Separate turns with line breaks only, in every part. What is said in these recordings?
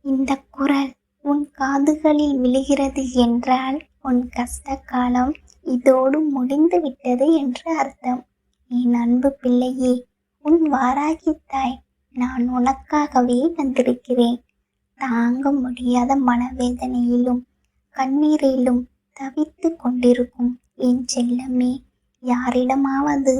இந்த குரல் உன் காதுகளில் விழுகிறது என்றால் உன் கஷ்ட காலம் இதோடு முடிந்து விட்டது என்று அர்த்தம். என் அன்பு பிள்ளையே, உன் வாராகி தாய் நான் உனக்காகவே வந்திருக்கிறேன். தாங்க முடியாத மனவேதனையிலும் கண்ணீரிலும் தவித்து கொண்டிருக்கும் என் செல்லமே, யாரிடமாவது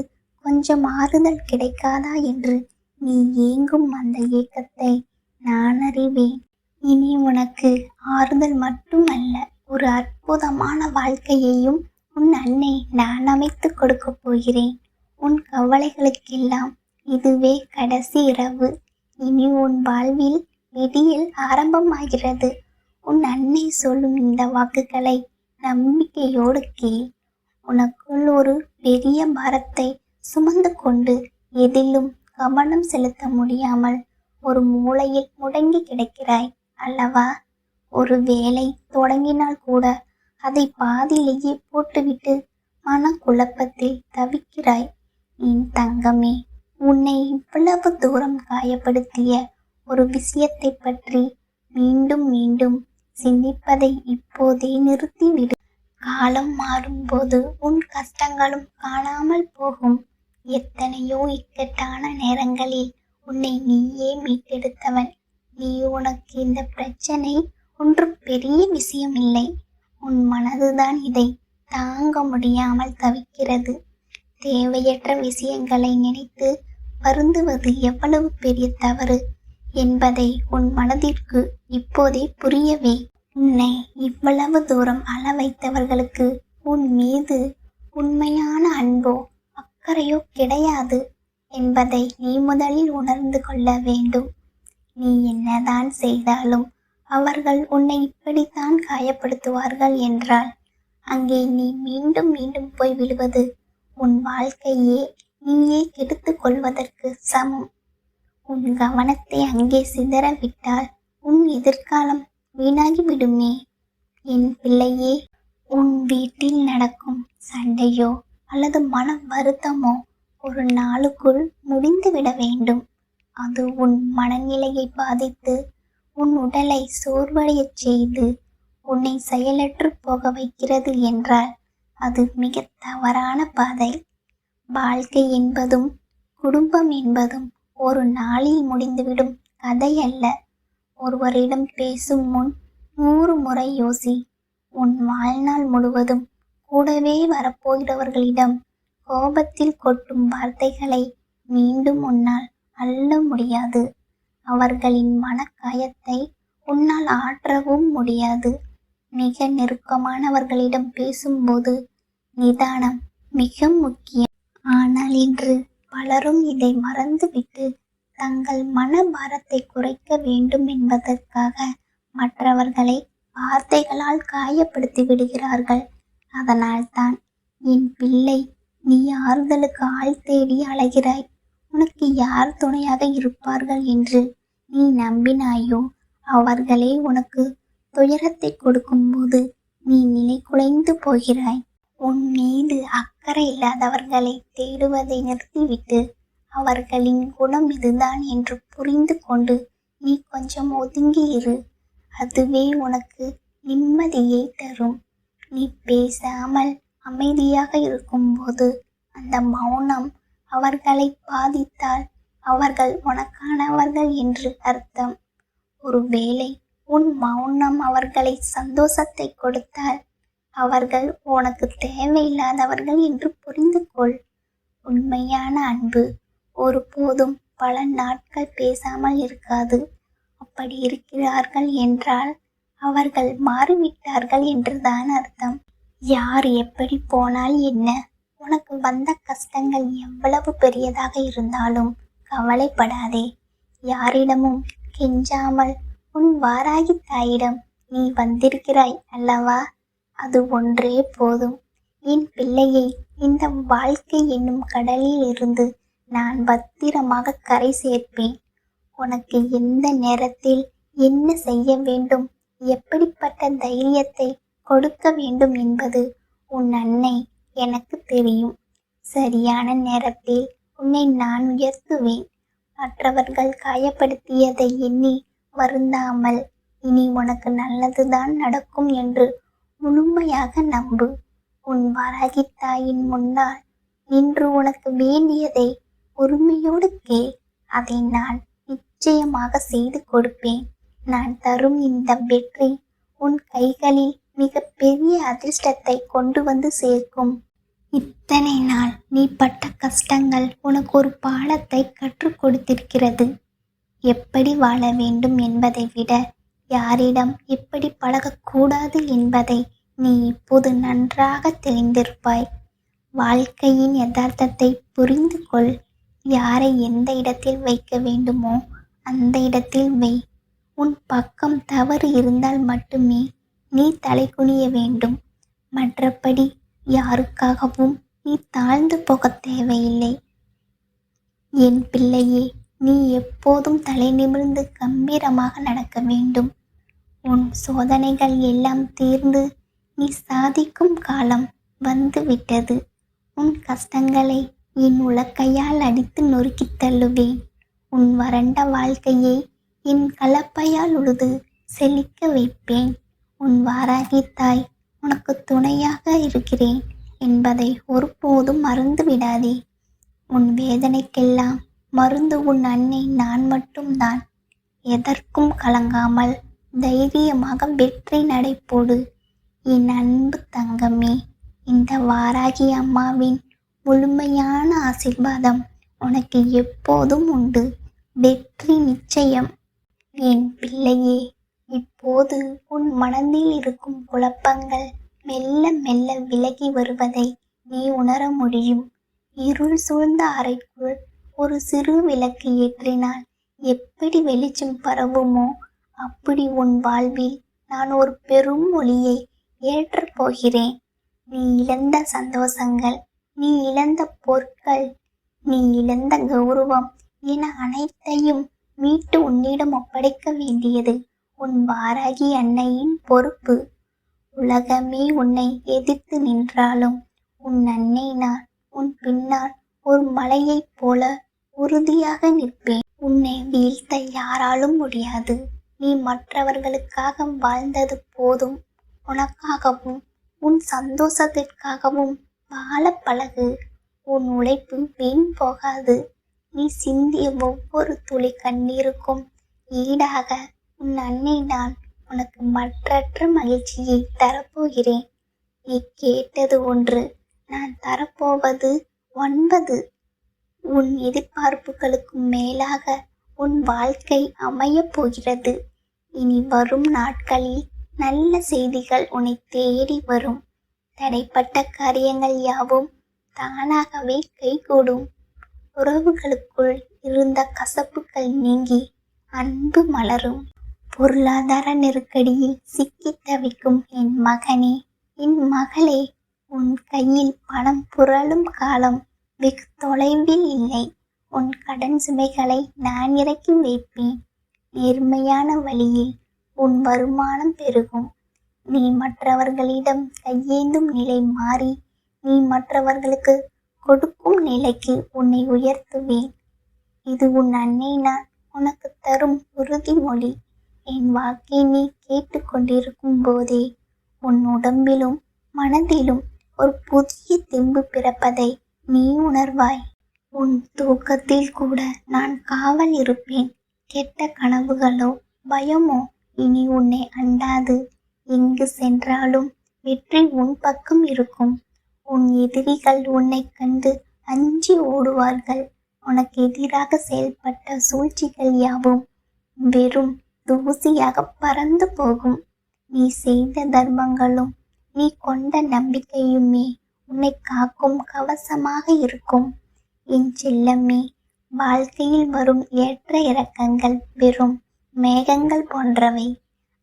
கொஞ்சம் ஆறுதல் கிடைக்காதா என்று நீ ஏங்கும் அந்த ஏக்கத்தை நான் அறிவேன். இனி உனக்கு ஆறுதல் மட்டுமல்ல, ஒரு அற்புதமான வாழ்க்கையையும் உன் அன்னை நான் அமைத்து கொடுக்க போகிறேன். உன் கவலைகளுக்கெல்லாம் இதுவே கடைசி இரவு. இனி உன் வாழ்வில் விடியல் ஆரம்பமாகிறது. உன் அன்னை சொல்லும் இந்த வாக்குகளை நம்பிக்கையோடு கேள். உனக்குள் ஒரு பெரிய பாரத்தை சுமந்து கொண்டு எதிலும் கவனம் செலுத்த முடியாமல் ஒரு மூலையில் முடங்கி கிடக்கிறாய் அல்லவா? ஒரு வேலை தொடங்கினால் கூட அதை பாதியிலேயே போட்டுவிட்டு மனக்குழப்பத்தில் தவிக்கிறாய். என் தங்கமே, உன்னை இவ்வளவு தூரம் காயப்படுத்திய ஒரு விஷயத்தை பற்றி மீண்டும் மீண்டும் சிந்திப்பதை இப்போதே நிறுத்திவிடு. காலம் மாறும்போது உன் கஷ்டங்களும் காணாமல் போகும். எத்தனையோ இக்கட்டான நேரங்களில் உன்னை நீயே மீட்டெடுத்தவன் நீ. உனக்கு இந்த பிரச்சனை ஒன்றும் பெரிய விஷயம் இல்லை. உன் மனதுதான் இதை தாங்க முடியாமல் தவிக்கிறது. தேவையற்ற விஷயங்களை நினைத்து வருந்துவது எவ்வளவு பெரிய தவறு என்பதை உன் மனதிற்கு இப்போதே புரியவே. உன்னை இவ்வளவு தூரம் அள வைத்தவர்களுக்கு உன் மீது உண்மையான அன்போ அக்கறையோ கிடையாது என்பதை நீ முதலில் உணர்ந்து கொள்ள வேண்டும். நீ என்னதான் செய்தாலும் அவர்கள் உன்னை இப்படித்தான் காயப்படுத்துவார்கள் என்றால் அங்கே நீ மீண்டும் மீண்டும் போய் விழுவது உன் வாழ்க்கையே நீயே கெடுத்து கொள்வதற்கு சமம். உன் கவனத்தை அங்கே சிதற விட்டால் உன் எதிர்காலம் வீணாகிவிடுமே. என் பிள்ளையே, உன் வீட்டில் நடக்கும் சண்டையோ அல்லது மன வருத்தமோ ஒரு நாளுக்குள் முடிந்துவிட வேண்டும். அது உன் மனநிலையை பாதித்து உன் உடலை சோர்வடையச் செய்து உன்னை செயலற்று போக வைக்கிறது என்றால் அது மிக தவறான பாதை. வாழ்க்கை என்பதும் குடும்பம் என்பதும் ஒரு நாளில் முடிந்துவிடும் கதை அல்ல. ஒருவரிடம் பேசும் முன் 100 முறை யோசி. உன் வாழ்நாள் முழுவதும் கூடவே வரப்போகிறவர்களிடம் கோபத்தில் கொட்டும் வார்த்தைகளை மீண்டும் உன்னால் அள்ள முடியாது. அவர்களின் மனக்காயத்தை உன்னால் ஆற்றவும் முடியாது. மிக நெருக்கமானவர்களிடம் பேசும்போது நிதானம் மிக முக்கியம். ஆனால் இன்று பலரும் இதை மறந்துவிட்டு தங்கள் மன பாரத்தை குறைக்க வேண்டும் என்பதற்காக மற்றவர்களை வார்த்தைகளால் காயப்படுத்தி விடுகிறார்கள். அதனால்தான் என் பிள்ளை, நீ ஆறுதலுக்கு ஆள் தேடி அலைகிறாய். உனக்கு யார் துணையாக இருப்பார்கள் என்று நீ நம்பினாயோ அவர்களே உனக்கு துயரத்தை கொடுக்கும்போது நீ நிலை குலைந்து போகிறாய். உன் மீது அக்கறை இல்லாதவர்களை தேடுவதை நிறுத்திவிட்டு அவர்களின் குணம் இதுதான் என்று புரிந்து கொண்டு நீ கொஞ்சம் ஒதுங்கி இரு. அதுவே உனக்கு நிம்மதியை தரும். நீ பேசாமல் அமைதியாக இருக்கும்போது அந்த மௌனம் அவர்களை பாதித்தால் அவர்கள் உனக்கானவர்கள் என்று அர்த்தம். ஒருவேளை உன் மௌனம் அவர்களை சந்தோஷத்தை கொடுத்தால் அவர்கள் உனக்கு தேவையில்லாதவர்கள் என்று புரிந்து கொள். உண்மையான அன்பு ஒருபோதும் பல நாட்கள் பேசாமல் இருக்காது. அப்படி இருக்கிறார்கள் என்றால் அவர்கள் மாறிவிட்டார்கள் என்றுதான் அர்த்தம். யார் எப்படி போனால் என்ன? உனக்கு வந்த கஷ்டங்கள் எவ்வளவு பெரியதாக இருந்தாலும் கவலைப்படாதே. யாரிடமும் கெஞ்சாமல் உன் வாராகி தாயிடம் நீ வந்திருக்கிறாய் அல்லவா? அது ஒன்றே போதும். என் பிள்ளையை, இந்த வாழ்க்கை என்னும் கடலில் இருந்து நான் பத்திரமாக கரை சேர்ப்பேன். உனக்கு எந்த நேரத்தில் என்ன செய்ய வேண்டும், எப்படிப்பட்ட தைரியத்தை கொடுக்க வேண்டும் என்பது உன் அன்னை எனக்கு தெரியும். சரியான நேரத்தில் உன்னை நான் உயர்த்துவேன். மற்றவர்கள் காயப்படுத்தியதை எண்ணி வருந்தாமல் இனி உனக்கு நல்லதுதான் நடக்கும் என்று முழுமையாக நம்பு. உன் வராகி தாயின் முன்னால் நின்று உனக்கு வேண்டியதை பொறுமையோடு கேள். அதை நான் நிச்சயமாக செய்து கொடுப்பேன். நான் தரும் இந்த வெற்றி உன் கைகளில் மிக பெரிய அதிர்ஷ்டத்தை கொண்டு வந்து சேர்க்கும். இத்தனை நாள் நீ பட்ட கஷ்டங்கள் உனக்கு ஒரு பாடத்தை கற்றுக் கொடுத்திருக்கிறது. எப்படி வாழ வேண்டும் என்பதை விட யாரிடம் எப்படி பழகக்கூடாது என்பதை நீ இப்போது நன்றாக தெரிந்திருப்பாய். வாழ்க்கையின் யதார்த்தத்தை புரிந்து கொள். யாரை எந்த இடத்தில் வைக்க வேண்டுமோ அந்த இடத்தில் வை. உன் பக்கம் தவறு இருந்தால் மட்டுமே நீ தலை குனிய வேண்டும். மற்றபடி யாருக்காகவும் நீ தாழ்ந்து போக தேவையில்லை. என் பிள்ளையே, நீ எப்போதும் தலை நிமிர்ந்து கம்பீரமாக நடக்க வேண்டும். உன் சோதனைகள் எல்லாம் தீர்ந்து நீ சாதிக்கும் காலம் வந்து விட்டது. உன் கஷ்டங்களை என் உலக்கையால் அடித்து நொறுக்கி தள்ளுவேன். உன் வறண்ட வாழ்க்கையை என் கலப்பையால் உழுது செழிக்க வைப்பேன். உன் வாராகி தாய் உனக்கு துணையாக இருக்கிறேன் என்பதை ஒருபோதும் மறந்து விடாதே. உன் வேதனைக்கெல்லாம் மருந்து உன் அன்னை நான் மட்டும்தான். எதற்கும் கலங்காமல் தைரியமாக வெற்றி நடைபோடு. என் அன்பு தங்கமே, இந்த வாராகி அம்மாவின் முழுமையான ஆசீர்வாதம் உனக்கு எப்போதும் உண்டு. வெற்றி நிச்சயம். என் பிள்ளையே, இப்போது உன் மனதில் இருக்கும் குழப்பங்கள் மெல்ல மெல்ல விலகி வருவதை நீ உணர முடியும். இருள் சூழ்ந்த அறைக்குள் ஒரு சிறு விளக்கு ஏற்றினால் எப்படி வெளிச்சம் பரவுமோ அப்படி உன் வாழ்வில் நான் ஒரு பெரும் ஒளியை ஏற்றப் போகிறேன். நீ இழந்த சந்தோஷங்கள், நீ இழந்த பொருட்கள், நீ இழந்த கௌரவம் என அனைத்தையும் மீட்டு உன்னிடம் ஒப்படைக்க வேண்டியது உன் வாராகி அன்னையின் பொறுப்பு. உலகமே உன்னை எதிர்த்து நின்றாலும் உன் அன்னை நான் உன் பின்னால் ஒரு மலையைப் போல உறுதியாக நிற்பேன். உன்னை வீழ்த்த யாராலும் முடியாது. நீ மற்றவர்களுக்காக வாழ்ந்தது போதும். உனக்காகவும் உன் சந்தோஷத்திற்காகவும் வாழ பழகு. உன் உழைப்பு வீண் போகாது. நீ சிந்திய ஒவ்வொரு துளி கண்ணீருக்கும் ஈடாக உன் அன்னை நான் உனக்கு மற்றற்ற மகிழ்ச்சியை தரப்போகிறேன். நீ கேட்டது ஒன்று, நான் தரப்போவது 9. உன் எதிர்பார்ப்புகளுக்கு மேலாக உன் வாழ்க்கை அமையப் போகிறது. இனி வரும் நாட்களில் நல்ல செய்திகள் உன்னை தேடி வரும். தடைப்பட்ட காரியங்கள் யாவும் தானாகவே கைகூடும். உறவுகளுக்குள் இருந்த கசப்புகள் நீங்கி அன்பு மலரும். பொருளாதார நெருக்கடியில் சிக்கி தவிக்கும் என் மகனே, என் மகளே, உன் கையில் பணம் புரளும் காலம் வெகு தொலைவில் இல்லை. உன் கடன் சுமைகளை நான் இறக்கி வைப்பேன். நேர்மையான வழியில் உன் வருமானம் பெருகும். நீ மற்றவர்களிடம் கையேந்தும் நிலை மாறி நீ மற்றவர்களுக்கு கொடுக்கும் நிலைக்கு உன்னை உயர்த்துவேன். இது உன் அன்னை நான் உனக்கு தரும் உறுதிமொழி. என் வாக்கை நீ கேட்டுக்கொண்டிருக்கும் போதே உன் உடம்பிலும் மனதிலும் ஒரு புதிய தெம்பு பிறப்பதை நீ உணர்வாய். உன் தூக்கத்தில் கூட நான் காவல் இருப்பேன். கெட்ட கனவுகளோ பயமோ இனி உன்னை அண்டாது. எங்கு சென்றாலும் வெற்றி உன் பக்கம் இருக்கும். உன் எதிரிகள் உன்னை கண்டு அஞ்சி ஓடுவார்கள். உனக்கு எதிராக செயல்பட்ட சூழ்ச்சிகள் யாவும் வெறும் தூசியாக பறந்து போகும். நீ செய்த தர்மங்களும் நீ கொண்ட நம்பிக்கையுமே உன்னை காக்கும் கவசமாக இருக்கும். என் செல்லமே, வாழ்க்கையில் வரும் ஏற்ற இறக்கங்கள் வெறும் மேகங்கள் போன்றவை.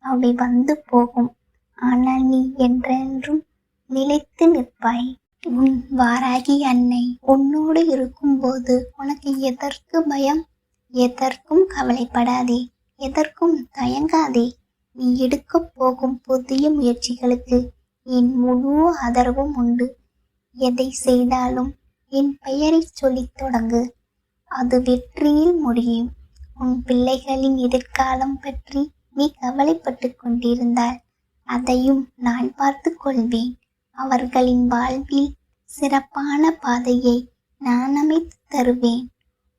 அவை வந்து போகும். ஆனால் நீ என்றென்றும் நிலைத்து நிற்பாய். உன் வாராகி அன்னை உன்னோடு இருக்கும்போது உனக்கு எதற்கு பயம்? எதற்கும் கவலைப்படாதே. எதற்கும் தயங்காதே. நீ எடுக்கப் போகும் புதிய முயற்சிகளுக்கு என் முழு ஆதரவும் உண்டு. எதை செய்தாலும் என் பெயரை சொல்லித் தொடங்கு. அது வெற்றியில் முடியும். உன் பிள்ளைகளின் எதிர்காலம் பற்றி நீ கவலைப்பட்டு கொண்டிருந்தால் அதையும் நான் பார்த்து கொள்வேன். அவர்களின் வாழ்வில் சிறப்பான பாதையை நான் அமைத்து தருவேன்.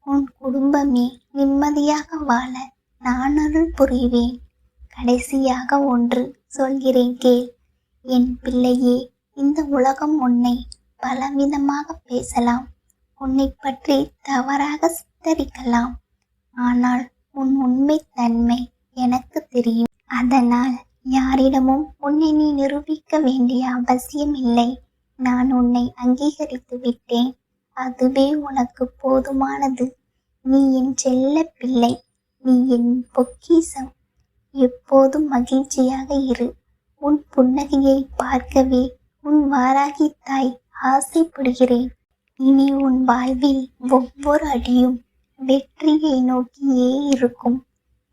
உன் குடும்பமே நிம்மதியாக வாழ நான் அருள் புரிவேன். கடைசியாக ஒன்று சொல்கிறேன் கேள். என் பிள்ளையே, இந்த உலகம் உன்னை பலவிதமாக பேசலாம், உன்னை பற்றி தவறாக சித்தரிக்கலாம். ஆனால் உன் உண்மை தன்மை எனக்கு தெரியும். அதனால் யாரிடமும் உன்னை நீ நிரூபிக்க வேண்டிய அவசியம் இல்லை. நான் உன்னை அங்கீகரித்து விட்டேன். அதுவே உனக்கு போதுமானது. நீ என் செல்ல பிள்ளை, நீ என் பொக்கிஷம். எப்போதும் மகிழ்ச்சியாக இரு. உன் புன்னகையை பார்க்கவே உன் வாராகி தாய் ஆசைப்படுகிறேன். இனி உன் வாழ்வில் ஒவ்வொரு அடியும் வெற்றியை நோக்கியே இருக்கும்.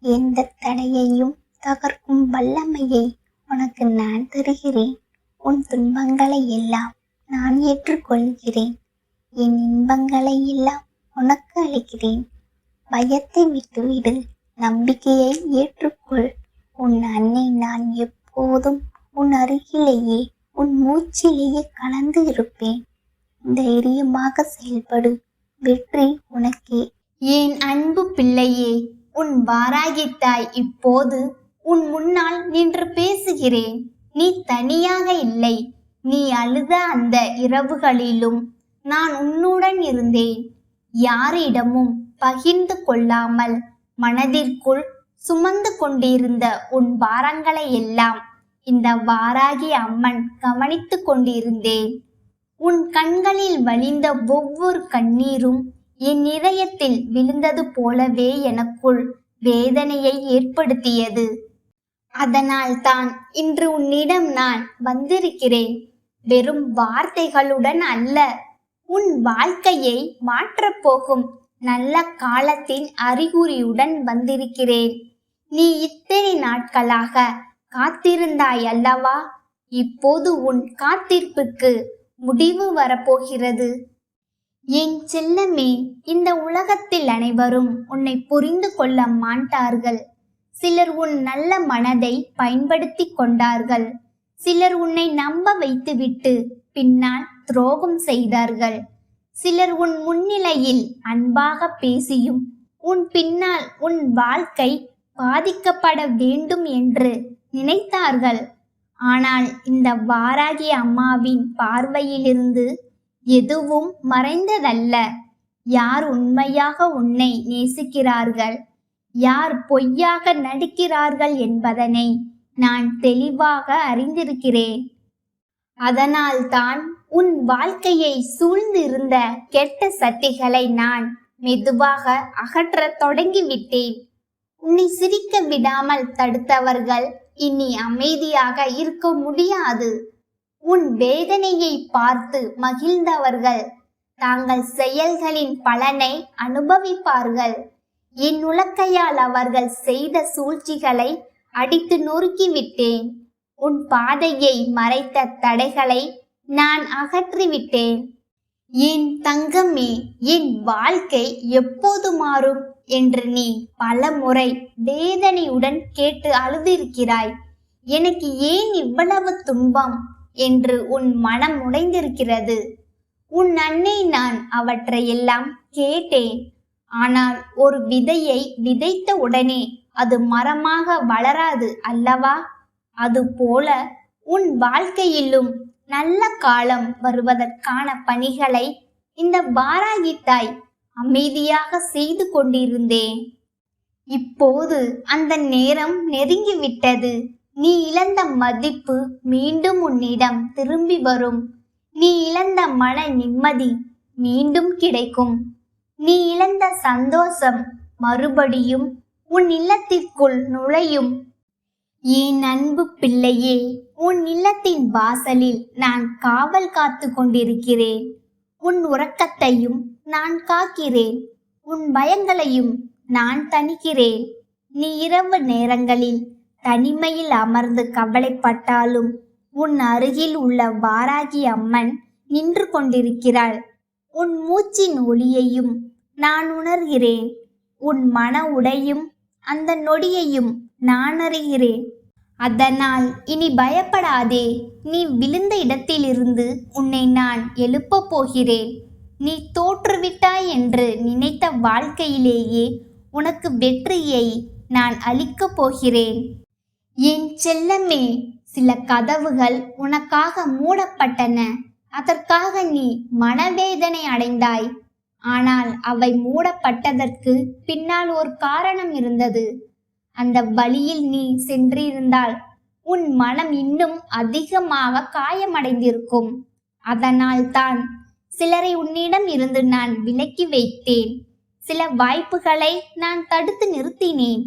எந்த தடையையும் தகர்க்கும் வல்லமையை உனக்கு நான் தருகிறேன். உன் துன்பங்களை எல்லாம் நான் ஏற்றுக்கொள்கிறேன். என் இன்பங்களை எல்லாம் உனக்கு அளிக்கிறேன். பயத்தை விட்டுவிடு, நம்பிக்கையை ஏற்றுக்கொள். உன் அன்னை நான் எப்போதும் உன் அருகிலேயே, உன் மூச்சிலேயே கலந்து இருப்பேன். தைரியமாக செயல்படு, வெற்றி உனக்கே.
என் அன்பு பிள்ளையே, உன் வாராகி தாய் இப்போது உன் முன்னால் நின்று பேசுகிறேன். நீ தனியாக இல்லை. நீ அழுத அந்த இரவுகளிலும் நான் உன்னுடன் இருந்தேன். யாரிடமும் பகிர்ந்து கொள்ளாமல் மனதிற்குள் சுமந்து கொண்டிருந்த உன் பாரங்களை எல்லாம் இந்த வாராகி அம்மன் கவனித்து கொண்டிருந்தேன். உன் கண்களில் வழிந்த ஒவ்வொரு கண்ணீரும் என் இதயத்தில் விழுந்தது போலவே எனக்குள் வேதனையை ஏற்படுத்தியது. அதனால் தான் இன்று உன்னிடம் நான் வந்திருக்கிறேன். வெறும் வார்த்தைகளுடன் அல்ல, உன் வாழ்க்கையை மாற்றப்போகும் நல்ல காலத்தின் அறிகுறியுடன் வந்திருக்கிறேன். நீ இத்தனை நாட்களாக காத்திருந்தாய் அல்லவா? இப்போது உன் காத்திருப்புக்கு முடிவு வரப்போகிறது. என் செல்லமே, இந்த உலகத்தில் அனைவரும் உன்னை புரிந்து கொள்ள மாட்டார்கள். சிலர் உன் நல்ல மனதை பயன்படுத்தி கொண்டார்கள். சிலர் உன்னை நம்ப வைத்துவிட்டு பின்னால் துரோகம் செய்தார்கள். சிலர் உன் முன்னிலையில் அன்பாக பேசியும் உன் பின்னால் உன் வாழ்க்கை பாதிக்கப்பட வேண்டும் என்று நினைத்தார்கள். ஆனால் இந்த வாராகி அம்மாவின் பார்வையிலிருந்து எதுவும் மறைந்ததல்ல. யார் உண்மையாக உன்னை நேசிக்கிறார்கள், யார் பொய்யாக நடிக்கிறார்கள் என்பதனை நான் தெளிவாக அறிந்திருக்கிறேன். அதனால்தான் உன் வாழ்க்கையை சூழ்ந்திருந்த கெட்ட சக்திகளை நான் மெதுவாக அகற்றத் தொடங்கிவிட்டேன். உன்னை சிரிக்க விடாமல் தடுத்தவர்கள் இனி அமைதியாக இருக்க முடியாது. உன் வேதனையை பார்த்து மகிழ்ந்தவர்கள் தாங்கள் செயல்களின் பலனை அனுபவிப்பார்கள். என் உலக்கையால் அவர்கள் செய்த சூழ்ச்சிகளை அடித்து நொறுக்கிவிட்டேன். உன் பாதையை மறைத்த தடைகளை நான் அகற்றிவிட்டேன். என் தங்கமே, என் வாழ்க்கை எப்போது மாறும் என்று நீ பல முறை வேதனையுடன் கேட்டு அழுதிருக்கிறாய். எனக்கு ஏன் இவ்வளவு துன்பம் என்று உன் மனம் உடைந்திருக்கிறது. உன் அன்னை நான் அவற்றையெல்லாம் கேட்டேன். ஆனால் ஒரு விதையை விதைத்த உடனே அது மரமாக வளராது அல்லவா? அதுபோல உன் வாழ்க்கையிலும் நல்ல காலம் வருவதற்கான பணிகளை இந்த வாராகி தாய் அமைதியாக செய்து கொண்டிருந்தேன். இப்போது அந்த நேரம் நெருங்கிவிட்டது. நீ இழந்த மதிப்பு மீண்டும் உன்னிடம் திரும்பி வரும். நீ இழந்த மன நிம்மதி மீண்டும் கிடைக்கும். நீ இழந்த சந்தோஷம் மறுபடியும் உன் இல்லத்திற்குள் நுழையும். என் அன்பு பிள்ளையே, உன் இல்லத்தின் வாசலில் நான் காவல் காத்து கொண்டிருக்கிறேன். உன் உறக்கத்தையும் நான் காக்கிறேன். உன் பயங்களையும் நான் தணிக்கிறேன். நீ இரவு நேரங்களில் தனிமையில் அமர்ந்து கவலைப்பட்டாலும் உன் அருகில் உள்ள வாராகி அம்மன் நின்று கொண்டிருக்கிறாள். உன் மூச்சின் ஒளியையும் நான் உணர்கிறேன். உன் மன உடையும் அந்த நொடியையும் நான் அறிகிறேன். அதனால் இனி பயப்படாதே. நீ விழுந்த இடத்திலிருந்து உன்னை நான் எழுப்பப் போகிறேன். நீ தோற்றுவிட்டாய் என்று நினைத்த வாழ்க்கையிலேயே உனக்கு வெற்றியை நான் அளிக்கப் போகிறேன். என் செல்லமே, சில கதவுகள் உனக்காக மூடப்பட்டன. அதற்காக நீ மனவேதனை அடைந்தாய். ஆனால் அவை மூடப்பட்டதற்கு பின்னால் ஒரு காரணம் இருந்தது. அந்த வழியில் நீ சென்றிருந்தால் உன் மனம் இன்னும் அதிகமாக காயமடைந்திருக்கும். அதனால் தான் சிலரை உன்னிடம் இருந்து நான் விலக்கி வைத்தேன். சில வாய்ப்புகளை நான் தடுத்து நிறுத்தினேன்.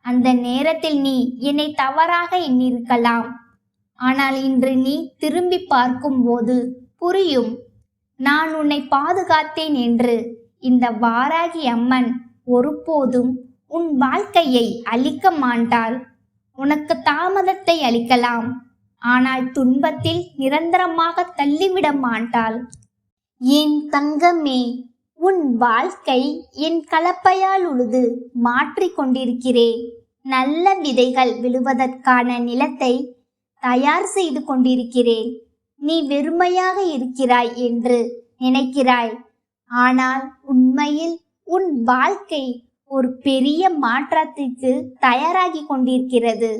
அந்த நேரத்தில் நீ என்னை தவறாக எண்ணியிருக்கலாம். ஆனால் இன்று நீ திரும்பி பார்க்கும்போது புரியும், நான் உன்னை பாதுகாத்தேன் என்று. இந்த வாராகி அம்மன் ஒருபோதும் உன் வாழ்க்கையை அழிக்க மாட்டாள். உனக்கு தாமதத்தை அளிக்கலாம், ஆனால் துன்பத்தில் நிரந்தரமாக தள்ளிவிட மாட்டாள். என் தங்கமே, உன் வாழ்க்கை என் கலப்பையால் உழுது மாற்றிக் கொண்டிருக்கிறேன். நல்ல விதைகள் விழுவதற்கான நிலத்தை தயார் செய்து கொண்டிருக்கிறேன். நீ வெறுமையாக இருக்கிறாய் என்று நினைக்கிறாய். ஆனால் உண்மையில் உன் வாழ்க்கை ஒரு பெரிய மாற்றத்திற்கு தயாராகி கொண்டிருக்கிறது.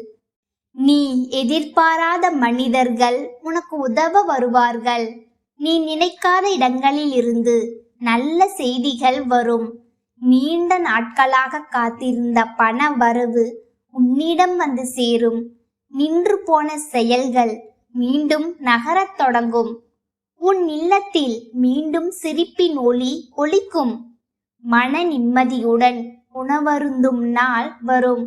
நீ எதிர்பாராத மனிதர்கள் உனக்கு உதவ வருவார்கள். நீ நினைக்காத இடங்களில் இருந்து நல்ல செய்திகள் வரும். நீண்ட நாட்களாக காத்திருந்த பண வரவு உன்னிடம் வந்து சேரும். நின்று போன செயல்கள் மீண்டும் நகரத் தொடங்கும். உன் இல்லத்தில் மீண்டும் சிரிப்பின் ஒளி ஒலிக்கும். மன நிம்மதியுடன் உணவருந்தும் நாள் வரும்.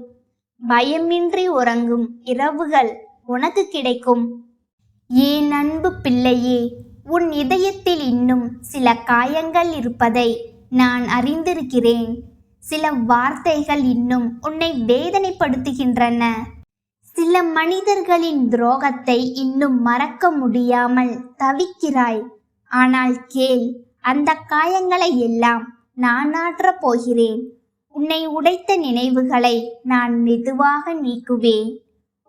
பயமின்றி உறங்கும் இரவுகள் உனக்கு கிடைக்கும். என் அன்பு பிள்ளையே, உன் இதயத்தில் இன்னும் சில காயங்கள் இருப்பதை நான் அறிந்திருக்கிறேன். சில வார்த்தைகள் இன்னும் உன்னை வேதனைப்படுத்துகின்றன. சில மனிதர்களின் துரோகத்தை இன்னும் மறக்க முடியாமல் தவிக்கிறாய். ஆனால் கேள், அந்த காயங்களை எல்லாம் நான் ஆற்றப் போகிறேன். உன்னை உடைத்த நினைவுகளை நான் மெதுவாக நீக்குவேன்.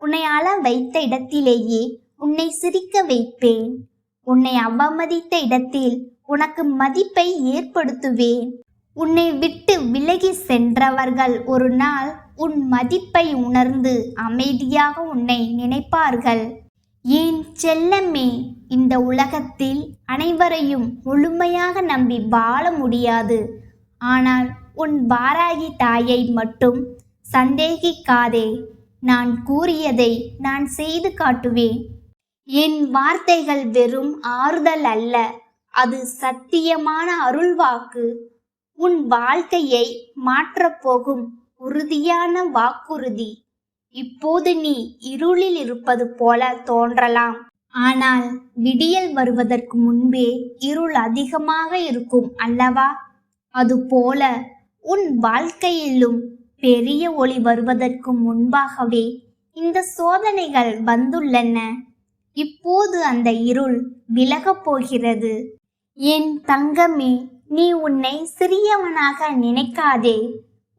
உன்னை அழ வைத்த இடத்திலேயே உன்னை சிரிக்க வைப்பேன். உன்னை அவமதித்த இடத்தில் உனக்கு மதிப்பை ஏற்படுத்துவேன். உன்னை விட்டு விலகி சென்றவர்கள் ஒரு நாள் உன் மதிப்பை உணர்ந்து அமைதியாக உன்னை நினைப்பார்கள். என் செல்லமே, இந்த உலகத்தில் அனைவரையும் முழுமையாக நம்பி வாழ முடியாது. ஆனால் உன் வாராகி தாயை மட்டும் சந்தேகிக்காதே. நான் கூறியதை நான் செய்து காட்டுவேன். என் வார்த்தைகள் வெறும் ஆறுதல் அல்ல, அது சத்தியமான அருள்வாக்கு. உன் வாழ்க்கையை மாற்றப்போகும் உறுதியான வாக்குறுதி. இப்போது நீ இருளில் இருப்பது போல தோன்றலாம். ஆனால் விடியல் வருவதற்கு முன்பே இருள் அதிகமாக இருக்கும் அல்லவா? அதுபோல உன் வாழ்க்கையிலும் பெரிய ஒளி வருவதற்கு முன்பாகவே இந்த சோதனைகள் வந்துள்ளன. இப்போது அந்த இருள் விலகப் போகிறது. என் தங்கமே, நீ உன்னை சிறியவனாக நினைக்காதே.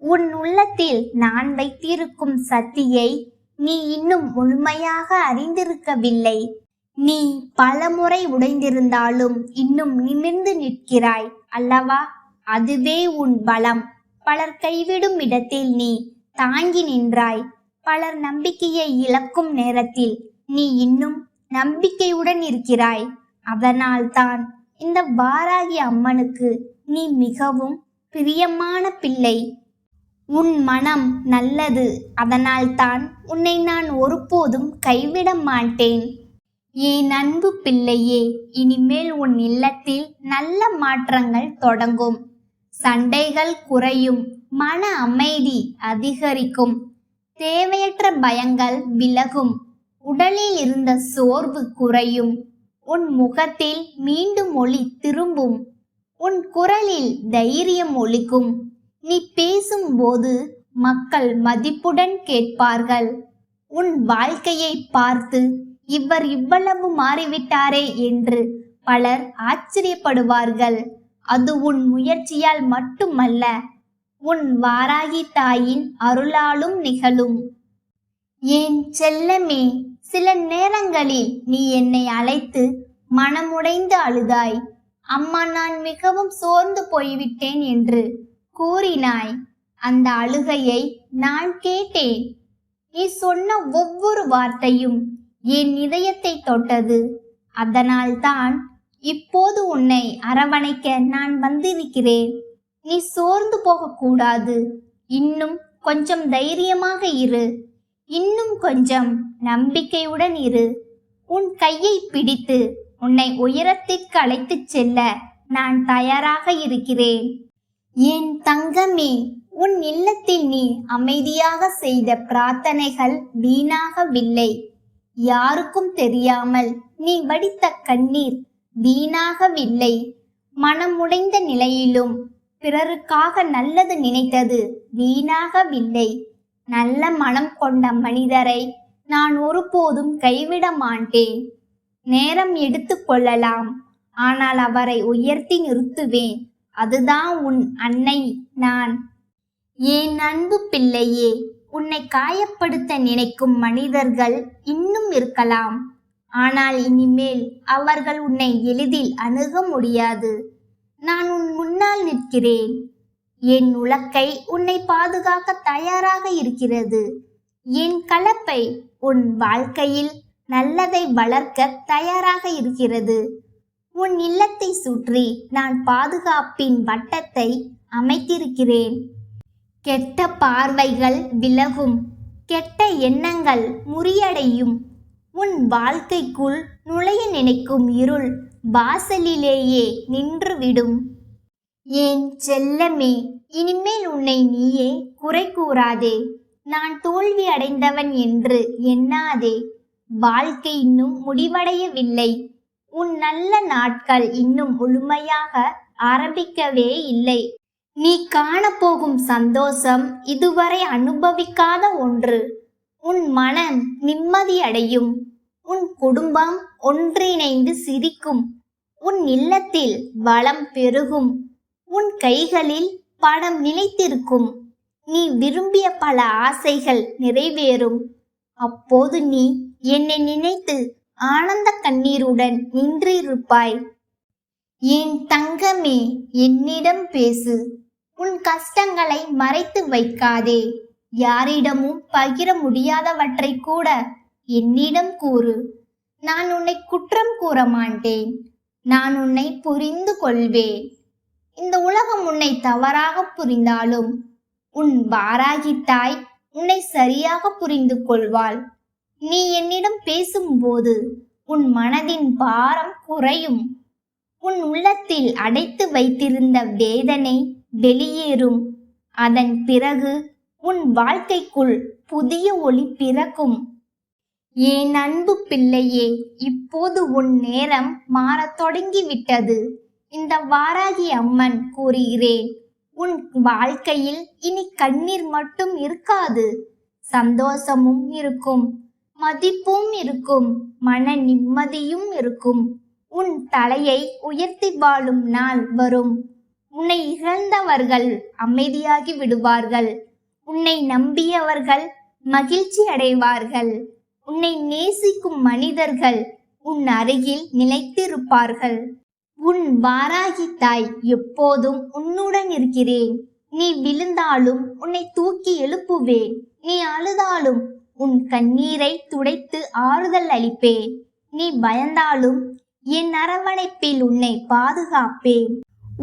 உன் உள்ளத்தில் நான் வைத்திருக்கும் சக்தியை நீ இன்னும் முழுமையாக அறிந்திருக்கவில்லை. நீ பலமுறை உடைந்திருந்தாலும் இன்னும் நிமிர்ந்து நிற்கிறாய் அல்லவா? அதுவே உன் பலம். பலர் கைவிடும் இடத்தில் நீ தாங்கி நின்றாய். பலர் நம்பிக்கையை இழக்கும் நேரத்தில் நீ இன்னும் நம்பிக்கையுடன் இருக்கிறாய். அதனால்தான் இந்த வாராகி அம்மனுக்கு நீ மிகவும் பிரியமான பிள்ளை. உன் மனம் நல்லது. அதனால்தான் உன்னை நான் ஒருபோதும் கைவிட மாட்டேன். என் அன்பு பிள்ளையே, இனிமேல் உன் இல்லத்தில் நல்ல மாற்றங்கள் தொடங்கும். சண்டைகள் குறையும். மன அமைதி அதிகரிக்கும். தேவையற்ற பயங்கள் விலகும். உடலில் இருந்த சோர்வு குறையும். உன் முகத்தில் மீண்டும் ஒளி திரும்பும். உன் குரலில் தைரியம் ஒலிக்கும். நீ பேசும்போது மக்கள் மதிப்புடன் கேட்பார்கள். உன் வாழ்க்கையை பார்த்து இவர் இவ்வளவு மாறிவிட்டாரே என்று பலர் ஆச்சரியப்படுவார்கள். அது உன் முயற்சியால் மட்டுமல்ல, உன் வாராகி தாயின் அருளாலும் நிகழும். என் செல்லமே, சில நேரங்களில் நீ என்னை அழைத்து மனமுடைந்து அழுதாய். அம்மா, நான் மிகவும் சோர்ந்து போய்விட்டேன் என்று கூறினாய். அந்த அழுகையை நான் கேட்டேன். நீ சொன்ன ஒவ்வொரு வார்த்தையும் என் இதயத்தை தொட்டது. அதனால்தான் இப்போது உன்னை அரவணைக்க நான் வந்திருக்கிறேன். நீ சோர்ந்து போகக்கூடாது. இன்னும் கொஞ்சம் தைரியமாக இரு. இன்னும் கொஞ்சம் நம்பிக்கையுடன் இரு. உன் கையை பிடித்து உன்னை உயரத்திற்கு அழைத்துச் செல்ல நான் தயாராக இருக்கிறேன். என் தங்கமே, உன் இல்லத்தில் நீ அமைதியாக செய்த பிரார்த்தனைகள் வீணாகவில்லை. யாருக்கும் தெரியாமல் நீ வடித்த கண்ணீர் வீணாகவில்லை. மனமுடைந்த நிலையிலும் பிறருக்காக நல்லது நினைத்தது வீணாகவில்லை. நல்ல மனம் கொண்ட மனிதரை நான் ஒருபோதும் கைவிட மாட்டேன். நேரம் எடுத்து கொள்ளலாம், ஆனால் அவரை உயர்த்தி நிறுத்துவேன். அதுதான் உன் அன்னை நான். என் அன்பு பிள்ளையே, உன்னை காயப்படுத்த நினைக்கும் மனிதர்கள் இன்னும் இருக்கலாம். ஆனால் இனிமேல் அவர்கள் உன்னை எளிதில் அணுக முடியாது. நான் உன் முன்னால் நிற்கிறேன். என் உலக்கை உன்னை பாதுகாக்க தயாராக இருக்கிறது. என் கலப்பை உன் வாழ்க்கையில் நல்லதை வளர்க்க தயாராக இருக்கிறது. உன் இல்லத்தை சுற்றி நான் பாதுகாப்பின் வட்டத்தை அமைத்திருக்கிறேன். கெட்ட பார்வைகள் விலகும், கெட்ட எண்ணங்கள் முறியடையும். உன் வாழ்க்கைக்குள் நுழைய நினைக்கும் இருள் வாசலிலேயே நின்றுவிடும். என் செல்லமே, இனிமேல் உன்னை நீயே குறை கூறாதே. நான் தோல்வி அடைந்தவன் என்று எண்ணாதே. வாழ்க்கை இன்னும் முடிவடையவில்லை. உன் நல்ல நாட்கள் இன்னும் முழுமையாக ஆரம்பிக்கவே இல்லை. நீ காணப்போகும் சந்தோஷம் இதுவரை அனுபவிக்காத ஒன்று. உன் மனம் நிம்மதியடையும். உன் குடும்பம் ஒன்றிணைந்து சிரிக்கும். உன் இல்லத்தில் வளம் பெருகும். உன் கைகளில் பணம் நிலைத்திருக்கும். நீ விரும்பிய பல ஆசைகள் நிறைவேறும். அப்போது நீ என்னை நினைத்து ஆனந்த கண்ணீருடன் நின்றிருப்பாய். என் தங்கமே, என்னிடம் பேசு. உன் கஷ்டங்களை மறைத்து வைக்காதே. யாரிடமும் பகிர முடியாதவற்றை கூட என்னிடம் கூறு. நான் உன்னை குற்றம் கூற மாட்டேன். நான் உன்னை புரிந்து கொள்வேன். இந்த உலகம் உன்னை தவறாக புரிந்தாலும் உன் வாராகி தாய் உன்னை சரியாக புரிந்து கொள்வாள். நீ என்னிடம் பேசும்போது உன் மனதின் பாரம் குறையும். உன் உள்ளத்தில் அடைத்து வைத்திருந்த வேதனை வெளியேறும். அதன் பிறகு உன் வாழ்க்கைக்குள் புதிய ஒளி பிறக்கும். என் அன்பு பிள்ளையே, இப்போது உன் நேரம் மாறத் தொடங்கிவிட்டது. இந்த வாராகி அம்மன் கூறுகிறேன், உன் வாழ்க்கையில் இனி கண்ணீர் மட்டும் இருக்காது. சந்தோஷமும் இருக்கும், மதிப்பும் இருக்கும், மன நிம்மதியும் இருக்கும். உன் தலையை உயர்த்தி வாழும் நாள் வரும். உன்னை இழந்தவர்கள் அமைதியாகி விடுவார்கள். உன்னை நம்பியவர்கள் மகிழ்ச்சி அடைவார்கள். உன்னை நேசிக்கும் மனிதர்கள் உன் அருகில் நிலைத்திருப்பார்கள். உன் வாராகி தாய் எப்போதும் உன்னுடன் இருக்கிறேன். நீ விழுந்தாலும் உன்னை தூக்கி எழுப்புவேன். நீ அழுதாலும் உன் கண்ணீரை துடைத்து ஆறுதல் அளிப்பேன். நீ பயந்தாலும் என் அரவணைப்பில் உன்னை பாதுகாப்பேன்.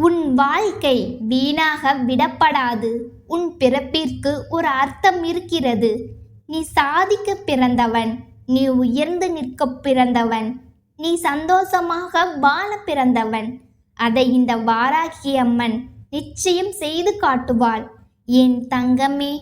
உன் வாழ்க்கை வீணாக விடப்படாது. உன் பிறப்பிற்கு ஒரு அர்த்தம் இருக்கிறது. நீ சாதிக்க பிறந்தவன். நீ உயர்ந்து நிற்க பிறந்தவன். நீ சந்தோஷமாக வாழ பிறந்தவன். அதை இந்த வாராகி அம்மன் நிச்சயம் செய்து காட்டுவாள். என் தங்கமே,